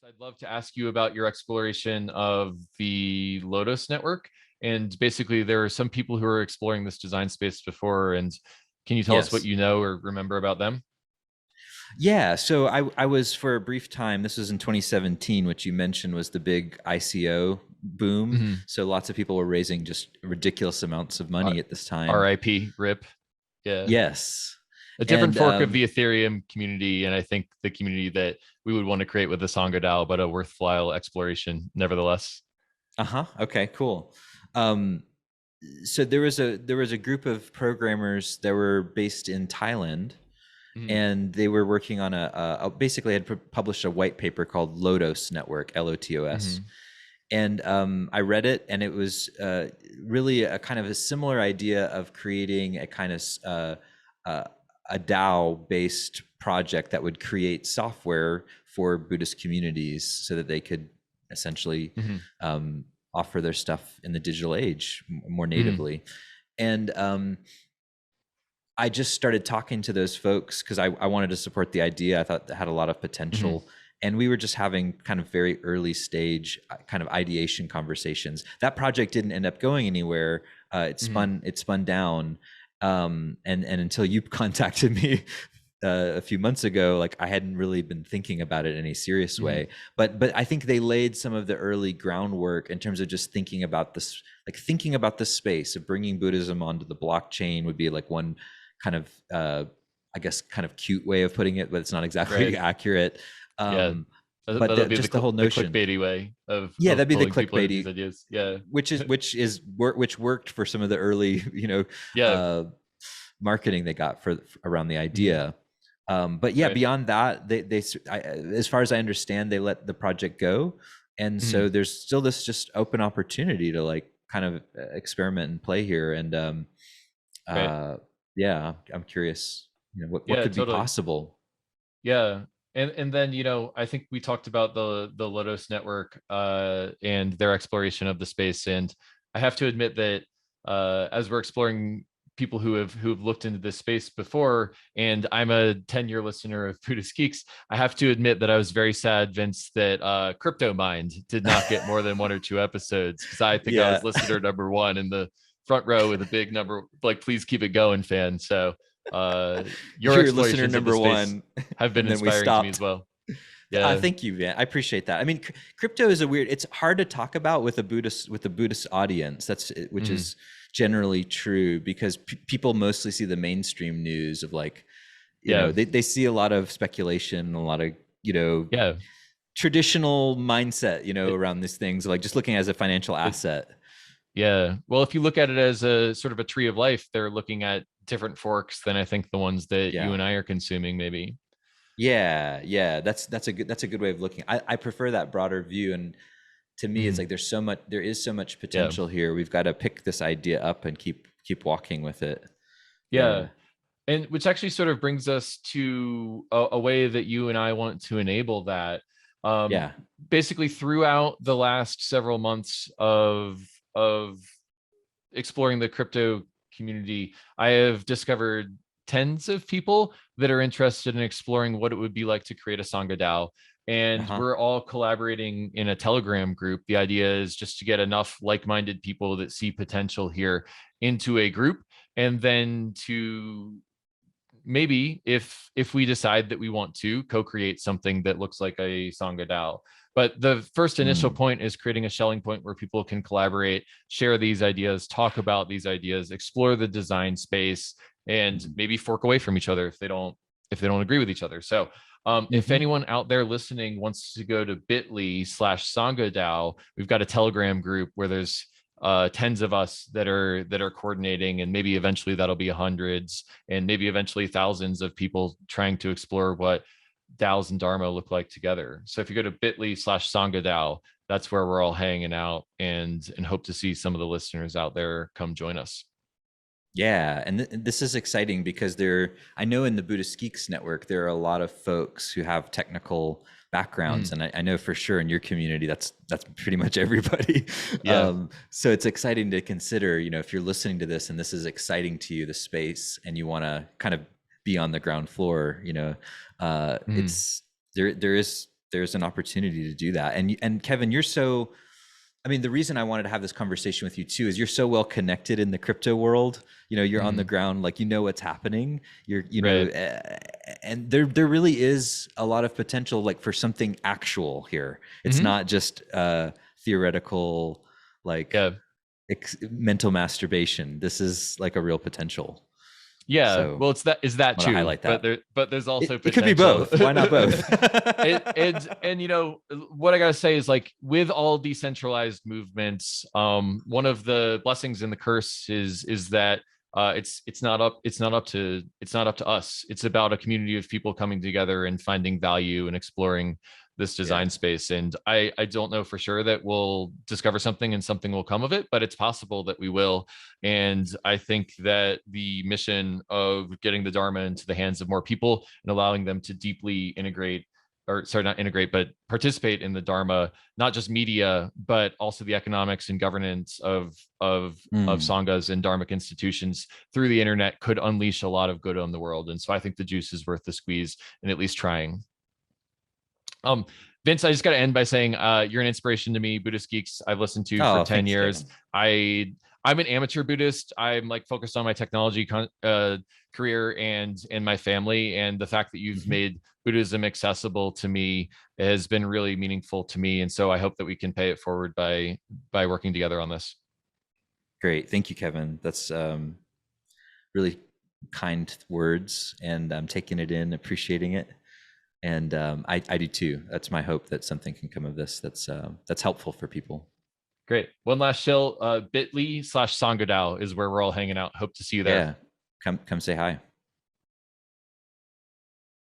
I'd love to ask you about your exploration of the Lotus network. And basically, there are some people who are exploring this design space before. And can you tell us what Yes. you know or remember about them? Yeah. So I was for a brief time, this was in 2017, which you mentioned was the big ICO boom. Mhm. So lots of people were raising just ridiculous amounts of Uh, money at this time. RIP, RIP. Yeah. Yes. A different And fork of the Ethereum community. And I think the community that we would want to create with the SanghaDAO, but a worthwhile exploration nevertheless. uh-huh. Okay, cool. Um, so there was a group of programmers that were based in Thailand, Mhm. and they were working on basically had published a white paper called Lotus Network, LOTOS. Mhm. And I read it, and it was really a kind of a similar idea of creating a kind of uh, a DAO-based project that would create software for Buddhist communities so that they could essentially Mhm. um, offer their stuff in the digital age more Mhm. natively. And I just started talking to those folks because I wanted to support the idea. I thought it had a lot of Mhm. potential. And we were just having kind of very early stage kind of ideation conversations. That project didn't end up going anywhere. Mhm. It spun down. And until you contacted me a few months ago, like I hadn't really been thinking about it in any serious Mhm. way. But I think they laid some of the early groundwork in terms of just thinking about this, like thinking about the space of bringing Buddhism onto the blockchain would be like one kind of I guess kind of cute way of putting it, but it's not exactly Right. accurate. Yeah. Um, but That'll be just the whole the notion, clickbaity way yeah, of that'd be the pulling people into these clickbaity, ideas. Yeah. which worked for some of the early Yeah. uh, marketing they got for around the Mhm. idea. But yeah, Right. beyond that, as far as I understand, they let the project go, and so Mhm. there's still this just open opportunity to like kind of experiment and play here. And Right. uh, yeah, I'm curious, what Yeah, could be totally. possible. Yeah. And then, I think we talked about the Lotus network and their exploration of the space. And I have to admit that as we're exploring people who have looked into this space before, and I'm a 10-year listener of Buddhist Geeks, I have to admit that I was very sad, Vince, that Crypto Mind did not get more than one or two episodes, because I think I was Yeah, listener number one in the front row with a big number, like, please keep it going fan. So uh your you're listener explorations of the number space one, have been and then we inspiring to me as stopped. well. Yeah. Thank you, man. I appreciate that. I mean, crypto is a weird. It's hard to talk about with the Buddhist audience. Which Mhm. is generally true because people mostly see the mainstream news of like, Yeah. they see a lot of speculation, a lot of you know Yeah. traditional mindset, It, around these things, like just looking as a financial it, asset. yeah. Well, if you look at it as a sort of a tree of life, they're looking at different forks than I think the ones that you Yeah. and I are consuming, maybe. Yeah. That's a good way of looking. I prefer that broader view, and to me, it's Mhm. like there is so much Yeah. potential here. We've got to pick this idea up and keep walking with it. Yeah. Yeah. And which actually sort of brings us to a way that you and I want to enable that. Um, Yeah. Basically, throughout the last several months of exploring the crypto community, I have discovered tens of people that are interested in exploring what it would be like to create a SanghaDAO. And Uh-huh. we're all collaborating in a Telegram group. The idea is just to get enough like-minded people that see potential here into a group, and then to maybe, if we decide that we want to co-create something that looks like a SanghaDAO. But the first initial Mm. point is creating a Schelling point where people can collaborate, share these ideas, talk about these ideas, explore the design space, and Mhm. maybe fork away from each other if they don't agree with each other. So if Mhm. anyone out there listening wants to go to bit.ly/SanghaDAO, we've got a Telegram group where there's tens of us that are coordinating, and maybe eventually that'll be hundreds, and maybe eventually thousands of people trying to explore what DAOs and Dharma look like together. So if you go to bit.ly/SanghaDAO, that's where we're all hanging out, and hope to see some of the listeners out there come join us. Yeah, and this is exciting because I know in the Buddhist Geeks network, there are a lot of folks who have technical backgrounds, Mhm. and I know for sure in your community, that's pretty much everybody. Yeah. So it's exciting to consider, if you're listening to this and this is exciting to you, the space, and you want to kind of be on the ground floor, Mhm. it's there is there's an opportunity to do that. And Kevin, you're so, I mean, the reason I wanted to have this conversation with you too is you're so well connected in the crypto world. You know, you're on the ground, like, you know what's happening. You're, you know, and there really is a lot of potential, like, for something actual here. It's not just theoretical, like mental masturbation. This is like a real potential. Yeah, So, well, is that too? Highlight that. But there's also it could be both. Why not both? and you know what I gotta say is, like, with all decentralized movements, one of the blessings and the curse is that it's not up to us. It's about a community of people coming together and finding value and exploring this design space. And I don't know for sure that we'll discover something and something will come of it, but it's possible that we will. And I think that the mission of getting the Dharma into the hands of more people and allowing them to deeply integrate, or sorry, not integrate, but participate in the Dharma, not just media, but also the economics and governance of Sanghas and Dharmic institutions through the internet, could unleash a lot of good on the world. And so I think the juice is worth the squeeze, and at least trying. Vince, I just got to end by saying you're an inspiration to me. Buddhist Geeks I've listened to for 10 years. Kevin. I'm an amateur Buddhist. I'm like focused on my technology career and my family. And the fact that you've made Buddhism accessible to me has been really meaningful to me. And so I hope that we can pay it forward by working together on this. Great. Thank you, Kevin. That's really kind words, and I'm taking it in, appreciating it. And I do too. That's my hope, that something can come of this that's helpful for people. Great. One last chill. bit.ly/SanghaDAO is where we're all hanging out. Hope to see you there. Yeah. Come say hi.